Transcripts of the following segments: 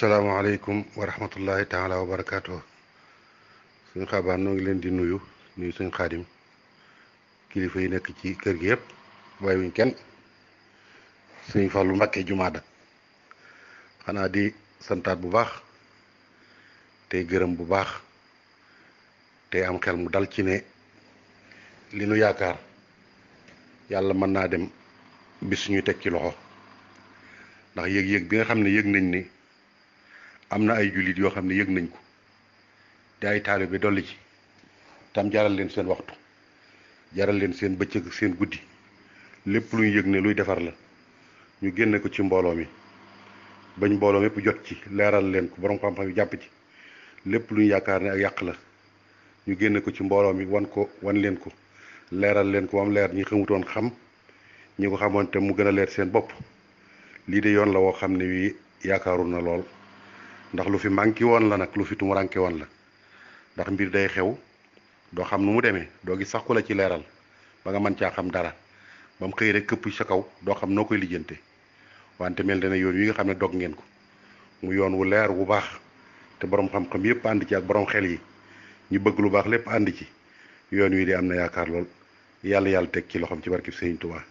asalaamaaleykum wa rahmatullahi taala wa barakaatu. suñ xaabaan noo ngi leen di nuyu suñ xaadim kilifa yi nekk ci kër gi yëpp waaye wuñ kenn suñ Fallu Mbàkke jumaada xanaa di santaat bu baax tey gërëm bu baax tey am xel mu dal ci ne li nu yaakaar yàlla mën naa dem bis ñu teg ci loxo ndax yëg-yëg bi nga xam ne yëg nañ ni am na ay jullit yoo xam ne yëg nañ ko te ay taalibe dolli ci tam jaral leen seen waxtu jaral leen seen bëccëg seen guddi lépp luy yëg ne luy defar la ñu génne ko ci mbooloo mi bañ mbooloo mépp jot ci leeral leen ko borom xam-xam yi jàpp ci lépp luñ yaakaar ne ak yàq la ñu génne ko ci mbooloo mi wan leen ko leeral leen ko am leer ñi xamutoon xam ñi ko xamoon te mu gën a leer seen bopp lii de yoon la woo xam ne wi yaakaarul na lool ndax lu fi manqué woon la nag lu fi tumuranke woon la ndax mbir day xew doo xam nu mu demee doo gis sax ku la ci leeral ba nga mën caa xam dara ba mu xëy rek këpp sa kaw doo xam noo koy lijjante wante mel na ne yoon wi nga xam ne dog ngeen ko mu yoon wu leer wu baax te borom xam-xam yëpp ànd ci ak borom xel yi ñu bëgg lu baax lépp ànd ci yoon wi di am na yaakaar lool yàlla teg ci loxoom ci barki Sëriñ Tuubaa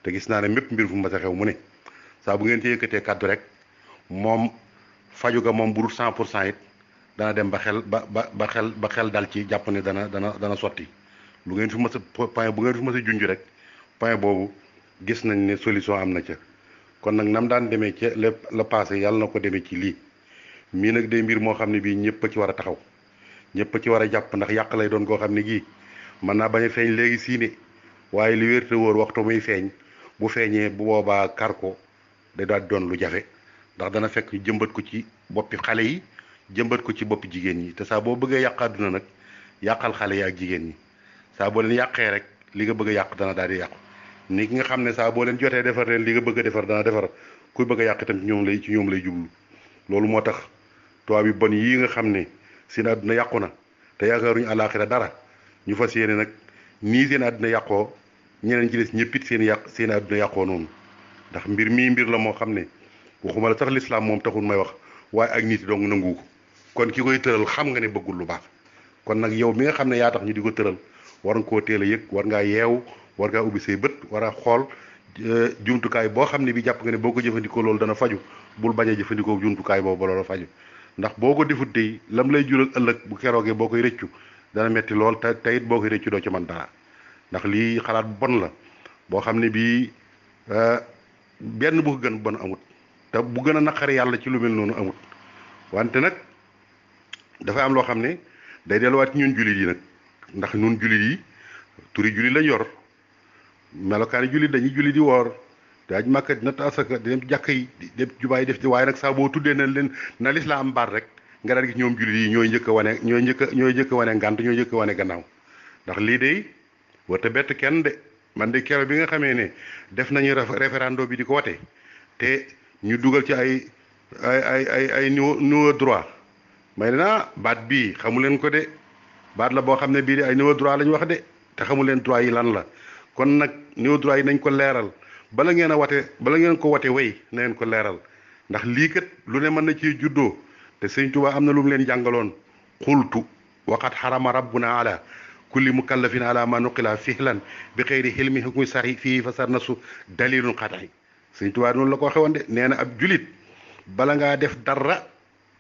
te gis naa ne mépp mbir fu mu mas a xew mu ne saa bu ngeen ci yëkkatee kàddu rek moom faju ga moom bu dul 100% it dana dem ba xel dal ci jàpp ne dana sotti lu ngeen fi mas a point bu ngeen fi mas a junj rek point boobu gis nañ ne solution am na ca kon nag nam daan demee ca lépp la passé yàlla na ko demee ci lii mii nag day mbir moo xam ne bii ñëpp a ci war a taxaw ñëpp a ci war a jàpp ndax yàq lay doon koo xam ne gii mën naa bañ a feeñ léegi siine waaye li wér te wóor waxtu muy feeñ bu feeñee bu boobaa kar ko day daal doon lu jafe ndax dana fekk jëmbat ko ci boppi xale yi jëmbat ko ci boppi jigéen ñi te saa boo bëggee yàq àdduna nag yàqal xale yi ak jigéen ñi saa boo leen yàqee rek li nga bëgg a yàq dana daal di yàqu ni ki nga xam ne saa boo leen jotee defar leen li nga bëgg a defar dana defar kuy bëgg a yàq itam ci ñoom lay jublu loolu moo tax tubaab yi bon yii nga xam ne seen àdduna yàqu na te yaakaaruñu àllaaxira dara ñu fas yéene nag nii seen àdduna yàqoo ñeneen ci des ñëppit seen àdduna yàqoo noonu ndax mbir la moo xam ne waxuma la sax lislaam moom taxul may wax waaye ak nit dong nangu ko kon ki koy tëral xam nga ne bëggul lu baax kon nag yow mi nga xam ne yaa tax ñu di ko tëral war nga koo teel a yëg war ngaa yeewu war ngaa ubbi say bët war a xool jumtukaay boo xam ne bi jàpp nga ne boo ko jëfandikoo loolu dana faju bul bañ a jëfandikoo jumtukaay boobu ba loolu faju ndax boo ko defut tey lam lay jural ëllëg bu keroogee boo koy rëccu dana metti lool te it boo koy rëccu doo ci mën dara ndax lii xalaat bu bon la boo xam ne bii benn bu ko gën bon amut te bu gën a naqari yàlla ci lu mel noonu amut wante nag dafa am loo xam ne day delluwaat ci ñun jullit yi nag ndax ñun jullit yi turi jullit lañ yor melokaani jullit dañuy jullit di woor daaj màkka di natt asaka di dem jàkk yi di dem jumaa yi def ci waaye nag saa boo tuddee na lislaam am baat rek nga daal gis ñoom jullit yi ñooy njëkk a wane ngànt ñooy njëkk a wane gannaaw ndax lii de warta bett kenn de man de keroog bi nga xamee ne def nañu référendum bi di ko wate te ñu dugal ci ay niveau droit may naa baat bii xamu leen ko de baat la boo xam ne bii de ay niveau droit la ñu wax de te xamu leen droit yi lan la kon nag niveau droit yi nañ ko leeral bala ngeen ko wate way na ngeen ko leeral ndax lii kat lu ne mën na ci juddoo te Sëñ Tuubaa am na lu mu leen jàngaloon xultu waqat xarama rabbuna ala kulli mukallafin ala ma nuqila fihlan bi xëyri xilmi hukmi saxi fii fa sar nasu dalilun xataay Sëñ Tuubaa noonu la ko waxee woon de nee na ab julit bala ngaa def dara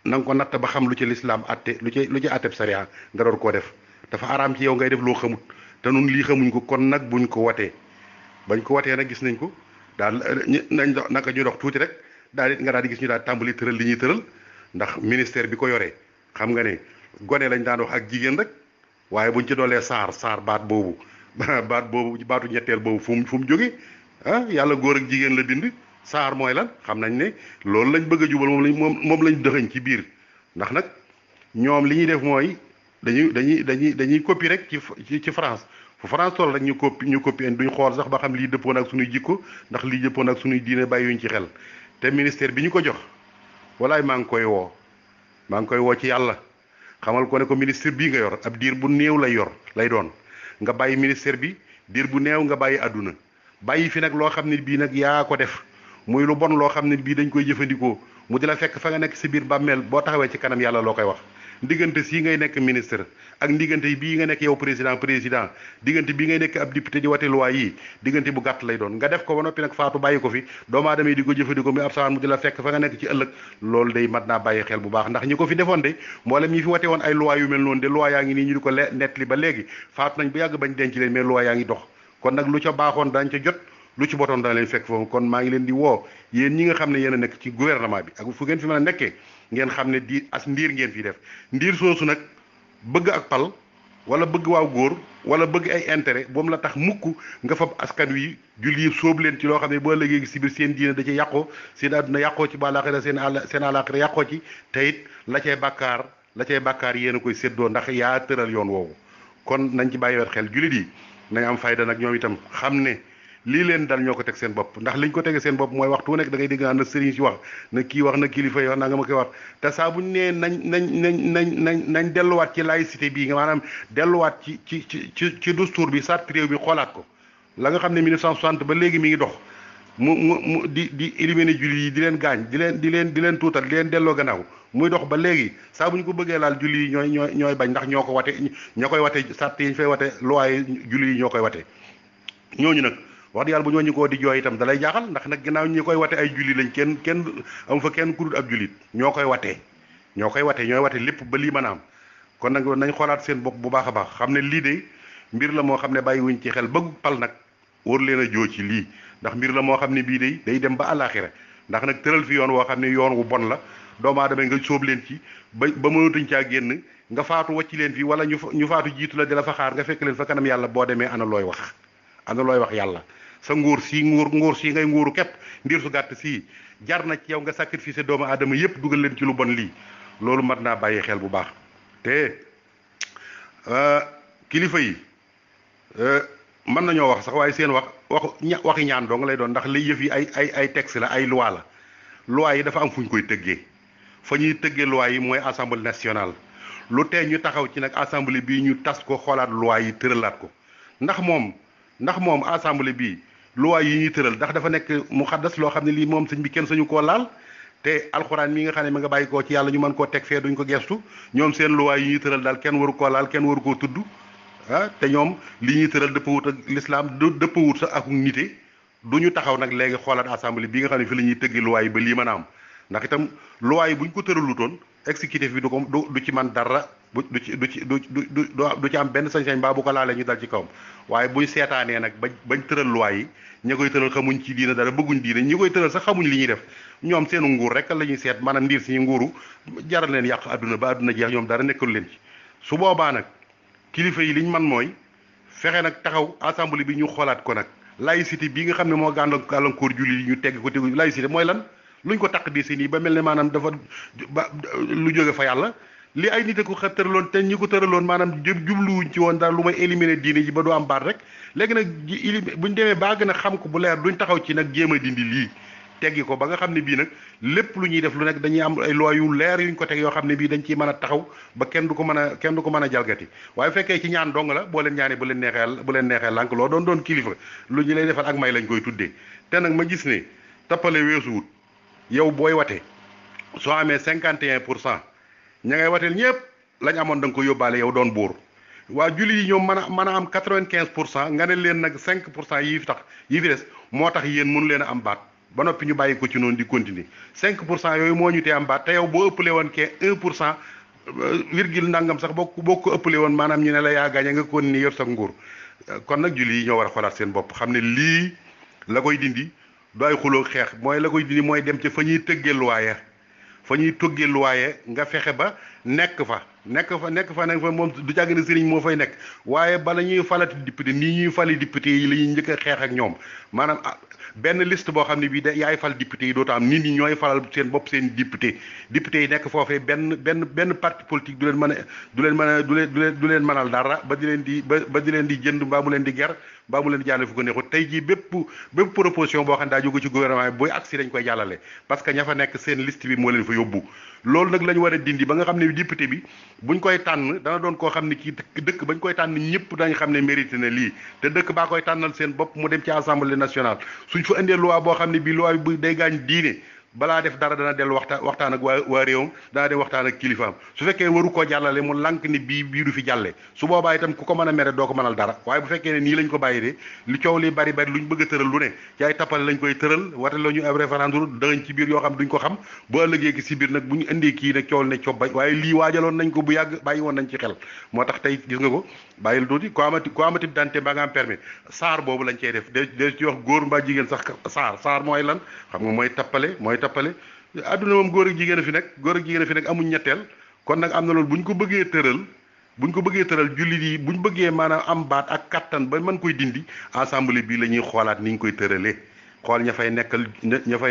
na nga ko natt ba xam lu ci lislaam atte lu ci atteb sariya nga door koo def dafa araam ci yow ngay def loo xamut te nun lii xamuñ ko kon nag buñ ko watee bañ ko watee nag gis nañ ko daal nañ dox naka ñu dox tuuti rek daal nga daal di gis ñu daal tàmbali tëral li ñuy tëral ndax ministère bi ko yoree xam nga ne gone lañ daan wax ak jigéen rek waaye buñ ci doolee saar baat boobu baatu ñetteel boobu fu mu jóge yàlla góor ak jigéen la bind saar mooy lan xam nañ ne loolu lañ bëgg a jubal moom lañ dëxëñ ci biir ndax nag ñoom li ñuy def mooy dañuy copie rek ci France fu France toll rek ñu copie duñ xool sax ba xam lii dëppoon ak suñuy jikko ndax lii dëppoon ak suñuy diine bàyyiwuñ ci xel te ministère bi ñu ko jox walaay maa ngi koy woo ci yàlla xamal ko ne ko ministère bii nga yor ab diir bu néew lay doon nga bàyyi ministère bi diir bu néew nga bàyyi àdduna bàyyi fi nag loo xam ne bii nag yaa ko def muy lu bon loo xam ne bii dañ koy jëfandikoo mu di la fekk fa nga nekk si biir bàmmeel boo taxawee ci kanam yàlla loo koy wax diggante sii ngay nekk ministre ak diggante bii nga nekk yow président diggante bii ngay nekk ab député di wate loi yi diggante bu gàtt lay doon nga def ko ba noppi nag faatu bàyyi ko fi doomu aadama yi di ko jëfandikoo muy ab sawaan mu di la fekk fa nga nekk ci ëllëg loolu day mat naa bàyyi xel bu baax ndax ñi ko fi defoon de mboolem ñi fi wate woon ay loi yu mel noonu de loi yaa ngi nii ñu di ko nettali ba léegi faatu nañ bu yàgg bañ denc leen mais loi yaa ngi dox kon nag lu ca baaxoon dañ ca jot lu ci botoon dana leen fekk foofu kon maa ngi leen di woo yéen ñi nga xam ne yéen a nekk ci gouvernement bi ak fu ngeen fi mën a nekkee ngeen xam ne di as ndiir ngeen fi def ndiir soosu nag bëgg ak pal wala bëgg waaw góor wala bëgg ay intérêt boom la tax mukk nga fab askan wi julli sóob leen ci loo xam ne boo léegi si biir seen diine da ci yàqoo seen àdduna yàqoo ci ba àllaaxira seen àllaaxira yàqoo ci te it la cay bàkkaar yéen a koy séddoo ndax yaa tëral yoon woowu kon nañ ci bàyyi wet xel jullit yi nañ am fayda nag ñoom itam xam ne lii leen dal ñoo ko teg seen bopp ndax liñ ko tege seen bopp mooy waxtu wu nekk da ngay dégg naan na sëriñ si wax na kii wax na kilifa yi wax naa nga ma koy wax te saa buñ nee nañ delluwaat ci laïcité bii nga maanaam delluwaat ci dustuur bi sart réew bi xoolaat ko la nga xam ne 1960 ba léegi mi ngi dox mu di éliminer julli yi di leen gaañ di leen tuutal di leen delloo gannaaw muy dox ba léegi saa bu ñu ko bëggee laal julli yi ñooy bañ ndax ñoo ko wate ñoo koy wate sart yi ñu fay wate loi yi julli yi ñoo koy wate ñooñu nag wax di yàlla bu ñu wàññi koo di jooy itam dalay jaaxal ndax nag ginnaaw ñi koy wate ay julli lañ kenn am fa kenn ku dul ab jullit ñoo koy ñooy wate lépp ba lii mën a am kon nag nañ xoolaat seen bopp bu baax a baax xam ne lii de mbir la moo xam ne bàyyi wuñ ci xel bëgg pal nag war leen a joo ci lii ndax mbir la moo xam ne bii day dem ba àllaaxira ndax nag tëral fi yoon woo xam ne yoon wu bon la doomu aadama nga sóob leen ci ba mënatuñ caa génn nga faatu wacc leen fi wala ñu faatu jiitu la di la fa xaar nga fekk leen fa kanam yàlla boo demee ana looy wax yàlla sa nguur si ngay nguuru képp ndiir su gàtt sii jar na ci yow nga sacrifice doomu aadama yépp dugal leen ci lu bon lii loolu mat naa bàyyi xel bu baax te kilifa yi mën nañoo wax sax waaye seen waxi ñaan dong lay doon ndax li yëf yi ay texte la ay loi la loi yi dafa am fu ñu koy tëggee fa ñuy tëggee loi yi mooy assemblée nationale lu tee ñu taxaw ci nag assemblée bii ñu tas ko xoolaat loi yi tëralaat ko ndax moom assemblée bii loi yi ñuy tëral ndax dafa nekk mu xaddas loo xam ne lii moom sëñ bi kenn sañu koo laal te alxuraan mi nga xam ne ma nga bàyyi koo ci yàlla ñu mën koo teg fee duñ ko gestu ñoom seen loi yi ñuy tëral daal kenn waru koo laal kenn waru koo tudd te ñoom li ñuy tëral dëppawut ak l'islam dëppawut sax ak nite du ñu taxaw nag léegi xoolaat assemblée bi nga xam ne fi la ñuy tëggi loi yi ba lii mën a am ndax itam loi yi bu ñu ko tëralutoon exécutif bi du ci man dara du ci am benn sañ-sañ baa bu ko laalee ñu dal ci kawam waaye buñ seetaanee nag bañ tëral loi yi ñi koy tëral xamuñ ci diina dara bëgguñ diina ñi koy tëral sax xamuñ li ñuy def ñoom seenu nguur rek la ñuy seet maanaam ndiir si nguuru jaral leen yàq adduna ba adduna jeex ñoom dara nekkul leen ci su boobaa nag kilifa yi liñ man mooy fexe nag taxaw assemblée bi ñu xoolaat ko nag laïcité bii nga xam ne moo gàllankoor julli yi ñu tegg ko tegu laïcité mooy lan luñ ko taq di si nii ba mel ne maanaam dafa ba lu jóge fa yàlla li ay nit a ko tëraloon te ñi ko tëraloon maanaam jubluwuñ ci woon dara lu may éliminer diine ji ba du am baat rek léegi nag buñ demee baa gën a xam ko bu leer duñ taxaw ci nag jéem a dindi lii teggi ko ba nga xam ne bii nag lépp lu ñuy def lu nekk dañuy am ay loi yu leer yuñ ko teg yoo xam ne bii dañ ciy mën a taxaw ba kenn du ko mën a jalgati waaye fekkee ci ñaan dong la boo leen ñaanee bu leen neexee lànk loo doon kilifa lu ñu lay defal ak may lañ koy tuddee te nag ma gis ne tappale weesuwut yow booy wate soo amee 51% ña ngay wateel ñëpp lañ amoon da nga ko yóbbaale yow doon buur waa julli yi ñoom mën a am 95% nga ne leen nag 5% yi fi des moo tax yéen mënu leen a am baat ba noppi ñu bàyyi ko ci noonu di continuer 5% yooyu moo ñu tee am baat te yow boo ëppalee woon kee 1% virgule nangam sax boo ko ëppalee woon maanaam ñu ne la yaa gaañ nga kon ni yor sa nguur kon nag julli yi ñoo war a xoolaat seen bopp xam ne lii la koy dindi du ay xuloo xeex mooy la koy dindi mooy dem ci fa ñuy tëggee luwaaye nga fexe ba nekk fa moom du jàgg ne sëriñ moo fay nekk waaye bala ñuy falati député nii ñuy fali député yi la ñuy njëkk a xeex ak ñoom maanaam benn liste boo xam ne bii yaay fal député yi dootu am nit ñi ñooy falal seen bopp seen député yi nekk foofee benn parti politique du leen mënal dara ba di leen di jënd mbaa mu leen di ger mbaa mu leen di jàllale fu ko neexut tey jii bépp proposition boo xam ne daa jóge ci gouvernement bi booy agsi dañ koy jàllale parce que ña fa nekk seen liste bi moo leen fa yóbbu loolu nag la ñu war a dindi ba nga xam ne député bi buñ koy tànn dana doon koo xam ne kii dëkk bañ koy tànn ñëpp dañ xam ne mérité na lii te dëkk baa koy tànnal seen bopp mu dem ci assemblée nationale suñ fa indee loi boo xam ne bii loi bi day gaañ diine balaa def dara dana dellu waxtaan ak waa réewam dana dem waxtaan ak kilifaam su fekkee waru koo jàllale mu lànk ni bii du fi jàlle su boobaa itam ku ko mën a mere doo ko mënal dara waaye bu fekkee ne nii lañ ko bàyyi de li coow li bari bari luñ bëgg a tëral lu ne ci ay tappale lañ koy tëral wate la ñu ab référendum dëgañ ci biir yoo xam duñ ko xam bu ëllëgee si biir nag bu ñu indee kii nag coow ne coob waaye lii waajaloon nañ ko bu yàgg bàyyi woon nañ ci xel moo tax tey gis nga ko bàyyil tuuti ko amati dante mbaa nga am permis saar boobu lañ cey def de ci wax góor mbaa jigéen sax saar mooy lan xam nga mooy tappale adduna moom góor ak jigéen a fi nekk góor ak jigéen a fi nekk amuñ ñetteel kon nag am na loolu bu ñu ko bëggee tëral jullit yi bu ñu bëggee maanaam am baat ak kattan ba mën koy dindi assemblée bi la ñuy xoolaat ni ñu koy tëralee xool ña fay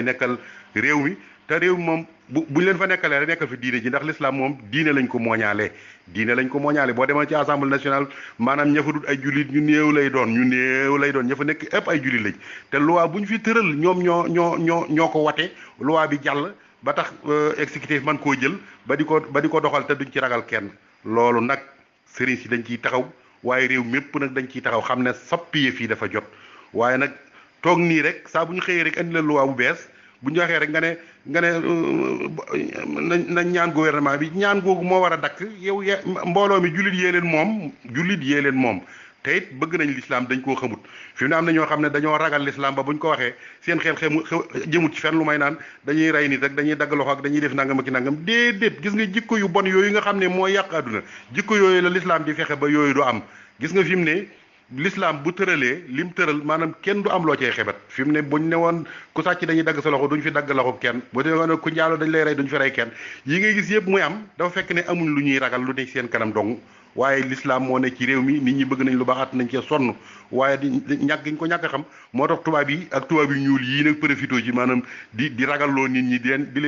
nekkal réew mi te réew mi moom buñ leen fa nekkalee rek nekkal fi diine ji ndax l'islam moom diine lañ ko mooñaalee boo demoon ci assemblée nationale maanaam ña fa dut ay jullit ñu néew lay doon ña fa nekk ëpp ay jullit lañ te loi bu ñu fi tëral ñoom ñoo ko wate loi bi jàll ba tax exécutif man koo jël ba di ko doxal te duñ ci ragal kenn loolu nag sëriñ si dañ ciy taxaw waaye réew mépp nag dañ ciy taxaw xam ne soppi fii dafa jot waaye nag toog nii rek saa bu ñu xëyee rek andi la loi bu bees bu ñu waxee rek nga ne nañ ñaan gouvernement bi ñaan googu moo war a dakk yow mbooloo mi jullit yee leen moom te it bëgg nañ l'islam dañ koo xamut fi mu ne am na ñoo xam ne dañoo ragal l'islam ba buñ ko waxee seen xel jëmut ci fenn lu may naan dañuy rey nit rek dañuy dagg loxo ak dañuy def nangam ak nangam déedéet gis nga jikko yu bon yooyu nga xam ne moo yàq àdduna jikko yooyu la l'islam di fexe ba yooyu du am gis nga fi mu ne l'islam bu tëralee lim tëral maanaam kenn du am loo cay xebat fi mu ne buñ ne woon ku sàcc dañuy dagg sa loxo duñ fi dagg loxo kenn bu dee woon ku njaalo dañ lay rey duñ fi rey kenn yi ngay gis yëpp muy am dafa fekk ne amuñ lu ñuy ragal lu ne seen kanam dong waaye l'islam moo ne ci réew mi nit ñi bëgg nañ lu baax at nañ cee sonn waaye di ñàkk ñu ko ñàkk a xam moo tax tubaab yi ñuul yii nag profité ci maanaam di ragalloo nit ñi di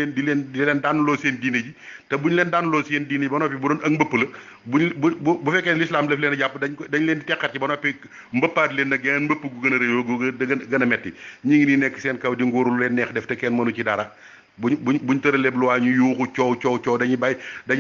leen daanloo seen diine ji te buñ leen daanloo seen diine ji ba noppi bu doon ak mbëpp la bu fekkee ne l'islam daf leen a jàpp dañ leen di teqat ci ba noppi mbëppaat leen nag yeneen mbëpp gu gën a réyoo gu gën a metti ñi ngi nii nekk seen kaw di nguurul leen neex def te kenn mënu ci dara buñ tëralee loi ñu yuuxu coow dañuy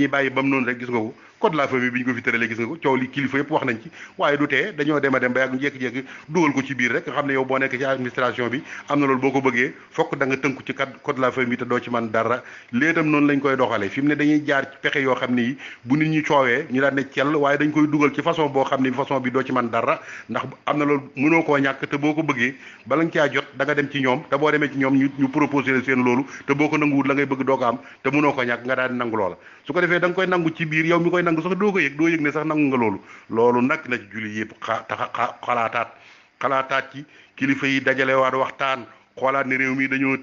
bàyyi ba mu noonu rek gis nga ko code de la famille bi ñu ko fi tëralee gis nga ko coow li kilifa yëpp wax nañ ci waaye du tee dañoo dem ba yàgg jékki-jékki dugal ko ci biir rek nga xam ne yow boo nekk ci administration bi am na loolu boo ko bëggee fokk da nga tënku ci code de la famille te doo ci man dara léetam noonu lañ koy doxalee fi mu ne dañuy jaar ci pexe yoo xam ne yi bu nit ñi coowee ñu daan ne cell waaye dañ koy dugal ci façon boo xam ne façon bi doo ci man dara ndax am na loolu mënoo koo ñàkk te boo ko bëggee bala nga caa jot da nga dem ci ñoom te boo demee ci ñoom ñu proposé la seen loolu te boo ko nanguwul la ngay bëgg doo ko am te mënoo ko ñàkk nga daal di nangu loola su ko defee da nga koy nangu ci biir yow mi koy nangu sax doo yëg ne sax nangu nga loolu nag la ci julli yëpp xalaataat ci kilifa yi dajale waat waxtaan xoolaat ne réew mi dañoo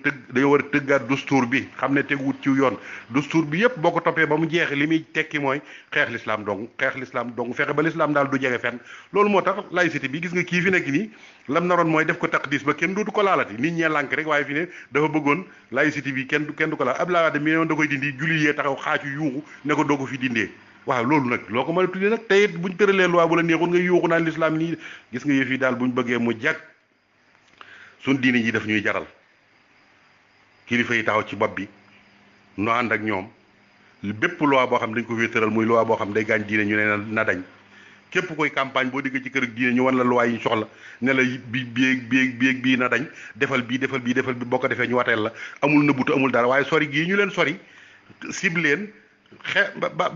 war a tëggaat dustuur bi xam ne teguwut ci yoon dustuur bi yëpp boo ko toppee ba mu jeexe li muy tekki mooy xeex l'islam dong fexe ba l'islam daal du jege fenn loolu moo tax laïcité bi gis nga kii fi nekk nii lam naroon mooy def ko taqdis ba kenn dootu ko laalati nit ñee lànk rek waaye fi ne dafa bëggoon laïcité bi kenn du ko laal Abdoulaye Wade mi ne woon da koy dindi julli yee taxaw xaacu yuuxu ne ko doo ko fi dindee waaw loolu nag loo ko mën a tuddee nag tey it buñ tëralee loi bu la neexul nga yuuxu naan l'islam nii gis nga yëf yi daal buñ bëggee mu jag suñ diine ji daf ñuy jaral kilifa yi taxaw ci bopp bi nu ànd ak ñoom bépp loi boo xam dañ ko fi tëral muy loi boo xam day gaañ diine ñu ne na dañ képp koy campagne boo diggee ci kër ak diine ñu wan la loi yi ñu soxla ne la bii na dañ defal bii boo ko defee ñu wateel la amul nëbbutu amul dara waaye sori gii ñu leen sori sib leen ba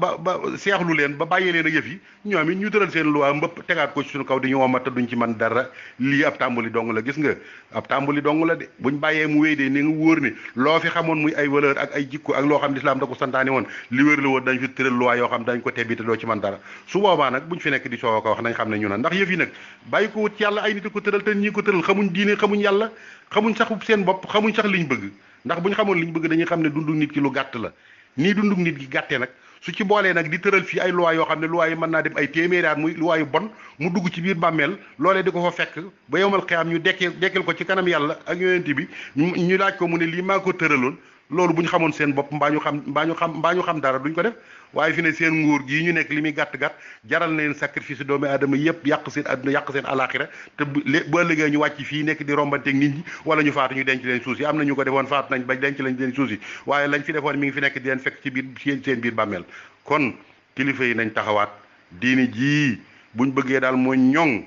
seexlu leen ba bàyyee leen ak yëf yi ñoom it ñu tëral seen loi mbëpp tegaat ko ci suñu kaw di ñu womat te duñ ci man dara lii ab tàmbali dong la gis nga ab tàmbali dong la de buñ bàyyee mu wéy de ni nga wóor ne loo fi xamoon muy ay valeur ak ay jikko ak loo xam l'islam da ko santaane woon li wér la woon dañ fi tëral loi yoo xam dañ ko tebbi te doo ci man dara su boobaa nag buñ fi nekk di soow ko wax nañ xam ne ñu na ndax yëf yi nag bàyyi ko wut ci yàlla ay nit ko tëral te ñi ko tëral xamuñ diine xamuñ yàlla xamuñ sax seen bopp xamuñ sax liñ bëgg ndax buñ xamoon liñ bëgg dañuy xam ne dundu nit ki lu gàtt la nii dundug nit gi gàttee nag su ci boolee nag di tëral fii ay loi yoo xam ne loi yi mën naa dem ay téeméeri at muy loi yu bon mu dugg ci biir bàmmeel loolee di ko fa fekk ba yowmal xiyaam ñu dekkil ko ci kanam yàlla ak yonent bi ñu laaj ko mu ne lii maa ko tëraloon loolu bu ñu xamoon seen bopp mbaa ñu xam dara duñ ko def waaye fi ne seen nguur gii ñu nekk li muy gàtt-gàtt jaral na leen sacrifice doomu aadama yëpp yàq seen adduna yàq seen alaxira te bu ëllëgee ñu wàcc fii nekk di rombanteeg nit ñi wala ñu faatu ñu denc leen suuf si am na ñu ko defoon faatu nañ ba denc lañ leen suuf si waaye lañ fi defoon mi ngi fi nekk di leen fekk ci biir seen biir bàmmeel kon kilifa yi nañ taxawaat diini jii buñ bëggee daal mooy ñoŋ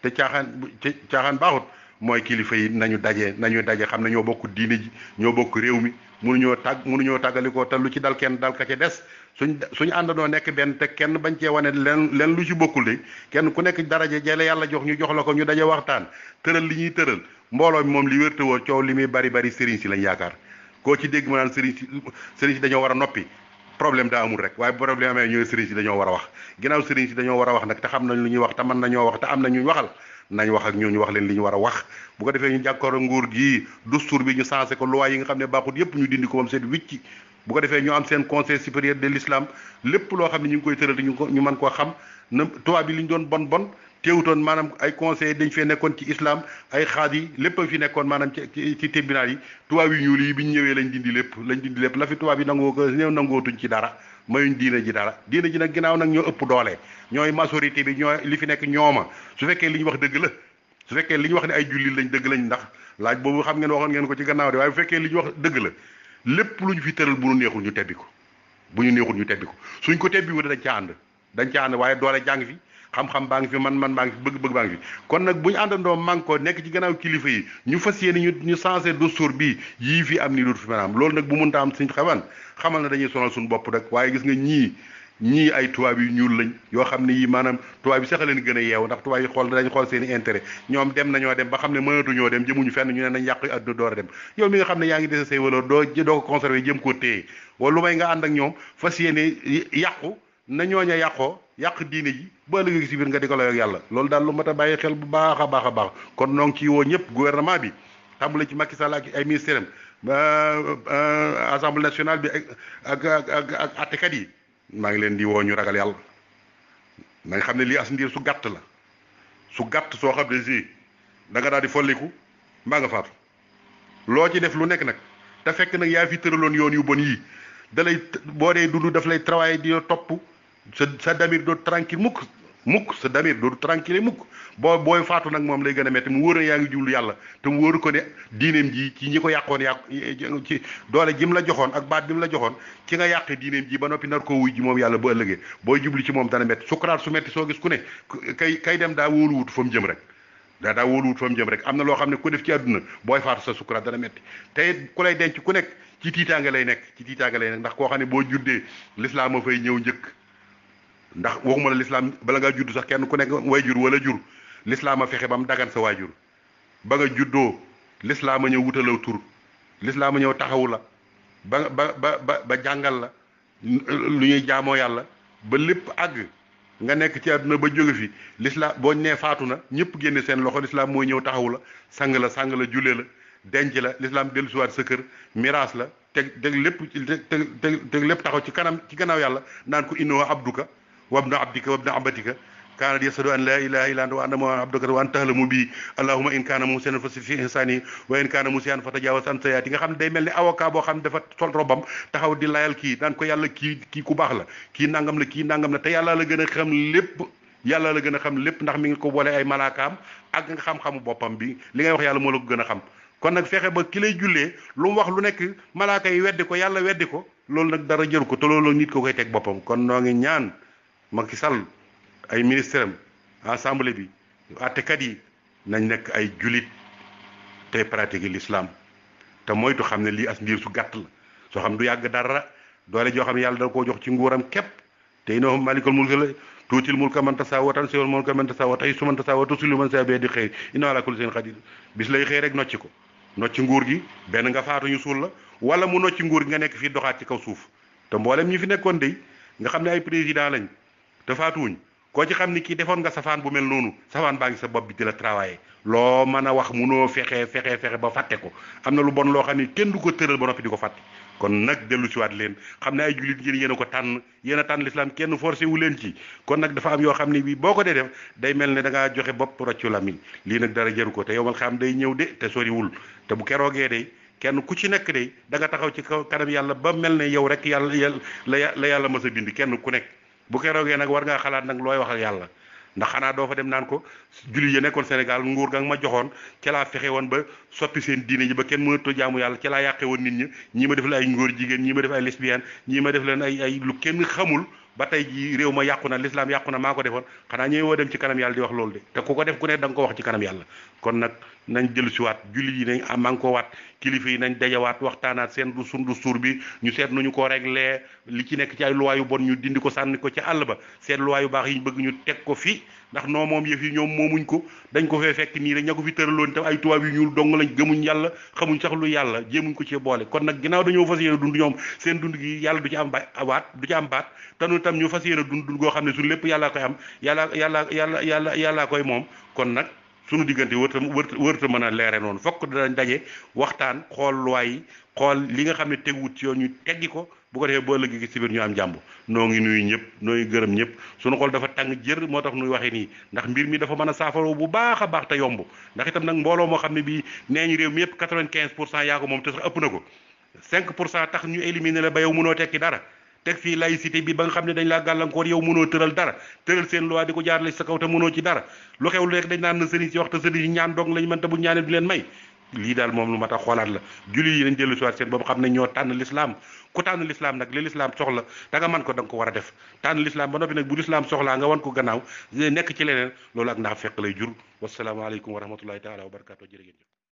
te caaxaan baaxut mooy kilifa yi nañu daje xam ne ñoo bokk diine ji ñoo bokk réew mi mënuñoo tàggalikoo te lu ci dal kenn dal ka ca des suñu àndandoo nekk benn te kenn bañ cee wane leen lu ci bokkul de kenn ku nekk daraja jële yàlla jox ñu jox la ko ñu daje waxtaan tëral li ñuy tëral mbooloo mi moom li wérte woo coow li muy bari bari sëriñ si lañ yaakaar koo ci dégg mu naan sëriñ si dañoo war a noppi problème daa amul rek waaye problème amee ñooy sëriñ si dañoo war a wax ginnaaw sëriñ si dañoo war a wax nag te xam nañ lu ñuy wax te mën nañoo wax te am na ñuy waxal nañ wax ak ñooñu wax leen li ñu war a wax bu ko defee ñu jàkkoor nguur gi dustour bi ñu sensé ko loi yi nga xam ne baaxut yépp ñu dindi ko moom seen wicci bu ko defee ñu am seen conseil supérieur de l'islam lépp loo xam ne ñu ngi koy tëral ñu mën koo xam na tubaab bi li ñu doon bon teewutoon maanaam ay conseil dañ fee nekkoon ci islam ay xaad yi lépp a fi nekkoon maanaam ci tribunal yi tubaab yi ñuul yi bi ñu ñëwee lañ dindi lépp la fi tubaab yi nangoo ko ñëw nangootuñ ci dara mayuñ diina ji dara diina ji nag ginnaaw nag ñoo ëpp doole ñooy majorité bi ñooy li fi nekk ñooma su fekkee li ñu wax dëgg la su fekkee li ñu wax ne ay jullit lañ dëgg lañ ndax laaj boobu xam ngeen waxoon ngeen ko ci gannaaw de waaye bu fekkee li ñu wax dëgg la lépp lu ñu fi tëral bu ñu neexul ñu tebbi ko suñ ko tebbi wu dañ ca ànd waaye doole jàng fi xam-xam baa ngi fi man baa ngi fi bëgg baa ngi fi kon nag bu ñu àndandoo mànkoo nekk ci gannaaw kilifa yi ñu fas yéene ñu changé dustour bi yii fi am nii dootu fi maanaam loolu nag bu mënta am suñ xamal na dañuy sonal suñu bopp rek waaye gis nga ñii ay tubaab yu ñuul lañ yoo xam ne yii maanaam tubaab yi sax leen gën a yeew ndax tubaab yi dañ xool seen i intérêt ñoom dem nañoo dem ba xam ne mënatuñoo dem jëmuñu fenn ñu ne nañ yàq àdduna door a dem yow mi nga xam ne yaa ngi dese say valeur doo ko conservé jëm koo téye wala lu may nga ànd ak ñoom fas yéene yàqu na ñooña yàq diine ji ba ëllëg si biir nga di ko layoog yàlla loolu daal lu mat a bàyyi xel bu baax a baax kon noo ngi ciy woo ñëpp gouvernement bi tàmbale ci Macky Sall ak ay ministère am assemblée nationale bi ak attekat yi maa ngi leen di woo ñu ragal yàlla na nga xam ne lii as ndiir su gàtt la soo xam ne si da nga daal di folliku mbaa nga faatu loo ci def lu nekk nag te fekk nag yaa fi tëraloon yoon yu bon yii da lay boo dee dund daf lay travail di topp sa damir dootu tranquille mukk sa damir dootu tranquille mukk booy faatu nag moom lay gën a metti mu wóor na yaa ngi jublu yàlla te mu wóoru ko ne diineem ji ci ñi ko yàqoon ci doole jim la joxoon ak baat bi mu la joxoon ci nga yàqe diineem ji ba noppi nar koo wuy ji moom yàlla bu ëllëgee booy jublu ci moom dana metti sukuraat su metti soo gis ku ne kay dem daa wóoluwut fa mu jëm rek daa wóoluwut fa mu jëm rek am na loo xam ne ku def ci àdduna booy faatu sa sukuraat dana metti te ku lay denc ku nekk ci tiitaange lay nekk ndax koo xam ne boo juddee lislaam a fay ñëw njëkk ndax waxuma la lislaam bala ngaa judd sax kenn ku nekk waajur wala jur lislaam a fexe ba mu dagan sa waajur ba nga juddoo lislaam a ñëw wutalaw tur lislaam a ñëw taxawu la ba jàngal la lu ñuy jaamoo yàlla ba lépp àgg nga nekk ci àdduna ba jóge fi lislaam boo nee faatu na ñëpp génne seen loxo lislaam mooy ñëw taxawu la sang la julle la denc la lislaam dellusiwaat sa kër miraas la teg lépp taxaw ci gannaaw yàlla naan ko innahu abduka wabnu abdika wabnu amatika kaanat yasadu an laa ilaha illa anta wa anna muhammadan abduka wa anta tahlamu bi allahumma in kaana musian fa fi ihsani wa in kaana musian fa tajawaz an sayyiati nga xam ne day mel ni avocat boo xam ne dafa sol robam taxaw di layal kii naan ko yàlla kii ku baax la kii nangam la te yàlla la gën a xam lépp ndax mi ngi ko boole ay malaakaam ak nga xam-xamu boppam bi li ngay wax yàlla moo la ko gën a xam kon nag fexe ba ki lay jullee lu mu wax lu nekk malaaka yi weddi ko yàlla weddi ko loolu nag dara jëru ko te loolu nit ko koy teg boppam kon noo ngi ñaan Macky Sall ay ministre am assemblée bi àttekat yi nañ nekk ay julit tey pratiquer l'islam te moytu xam ne lii as ndiir su gàtt la soo xam du yàgg dara doole joo xam ne yàlla da koo jox ci nguuram képp te innahu malikul mulki la tuutil mulka man tasaa wa tanzi'ul mulka man tasaa wa ta'izzu man tasaa wa tuzillu man tasaa bi yadikal xayr innahu ala kulli shay'in qadir bis lay xëy rek nocci ko nocci nguur gi benn nga faatu ñu suul la wala mu nocci nguur gi nga nekk fii doxaat ci kaw suuf te mboolem ñi fi nekkoon day nga xam ne ay président lañ te faatuwuñ koo ci xam ni kii defoon nga safaan bu mel noonu safaan baa ngi sa bopp bi di la travailler loo mën a wax munoo fexe ba fàtte ko am na lu bon loo xam ne kenn du ko tëral ba noppi di ko fàtte kon nag dellu si waat leen xam ne ay jullit yéen a ko tànn yéen a tànn l'islam kenn forcé wu leen ci kon nag dafa am yoo xam ne bii boo ko dee def day mel ne da ngaa joxe bopp roccu lamiñ lii nag dara jaru ko te yow mal xam day ñëw de te soriwul te bu keroogee day kenn ku ci nekk day da nga taxaw ci kanam yàlla ba mel ne yow rek yàlla mas a bind kenn ku nekk bu keroogee nag war ngaa xalaat nag looy wax ak yàlla ndax xanaa doo fa dem naan ko jullit yi nekkoon Sénégal nguur ga nga ma joxoon ca laa fexe woon ba soppi seen diine ji ba kenn mënatoo jaamu yàlla ca laa yàqe woon nit ñi ñii ma def la ay ngóor jigéen ñii ma def ay lesbienne ñii ma def leen ay lu kenn xamul ba tey ji réew ma yàqu na l'islam yàqu na maa ko defoon xanaa ñëw woo dem ci kanam yàlla di wax loolu de te ku ko def ku ne da nga ko wax ci kanam yàlla kon nag nañ dellu si waat jullit yi nañ aman ko waat kilifa yi nañ dajawaat waxtaanaat seen du sundu suur bi ñu seet nuñu ko réglé li ci nekk ci ay loi yu bon ñu dindi ko sànni ko ci àll ba seet loi yu baax yi ñu bëgg ñu teg ko fi ndax noo moom yëf yi ñoom moomuñ ko dañ ko fee fekk nii rek ña ko fi tëraloon te ay tubaab yu ñuul dong lañ gëmuñ yàlla xamuñ sax lu yàlla jéemuñ ko ci boole kon nag ginnaaw dañoo fas yéene dund ñoom seen dund gi yàlla du ci am waat du ci am baat te nu tam ñu fas yéene dund goo xam ne suñu lépp yàllaa koy am yàllaa koy moom kon nag suñu diggante wërta mën a leere noonu fokk danañ daje waxtaan xool luwaay yi xool li nga xam ne teguwut ci yoon ñu teggi ko bu ko defee ba ëllëg gi ci biir ñu am jàmm noo ngi nuyu ñëpp noo ngi gërëm ñëpp suñu xool dafa tàng jër moo tax nuy waxee nii ndax mbir mi dafa mën a saafaroo bu baax a baax te yomb ndax itam nag mbooloo moo xam ne bii nee ñu réew mi yëpp 95% yaa ko moom te sax ëpp na ko 5% tax ñu éliminer la ba yow mënoo tekki dara teg fii laïcité bi ba nga xam ne dañ laa gàllankoor yow mënoo tëral dara tëral seen loi di ko jaarale sa kaw te mënoo ci dara lu xew lu rek dañ naan na sëriñ si wax te sëriñ si ñaan dong lañ mën te bu ñaanee du leen may lii daal moom lu mat a xoolaat la jullit yi nañ dellu si waat seen boobu xam ne ñoo tànn l'islam ku tànn l'islam nag li l'islam soxla da nga mën ko da nga ko war a def tànn l'islam ba noppi nag bu l'islam soxlaa nga wan ko gannaaw nekk ci leneen loolu ak naa fekk lay jur wasalaamaaleykum wa rahmatullahi taala wa barakatu jërë ngeen jëf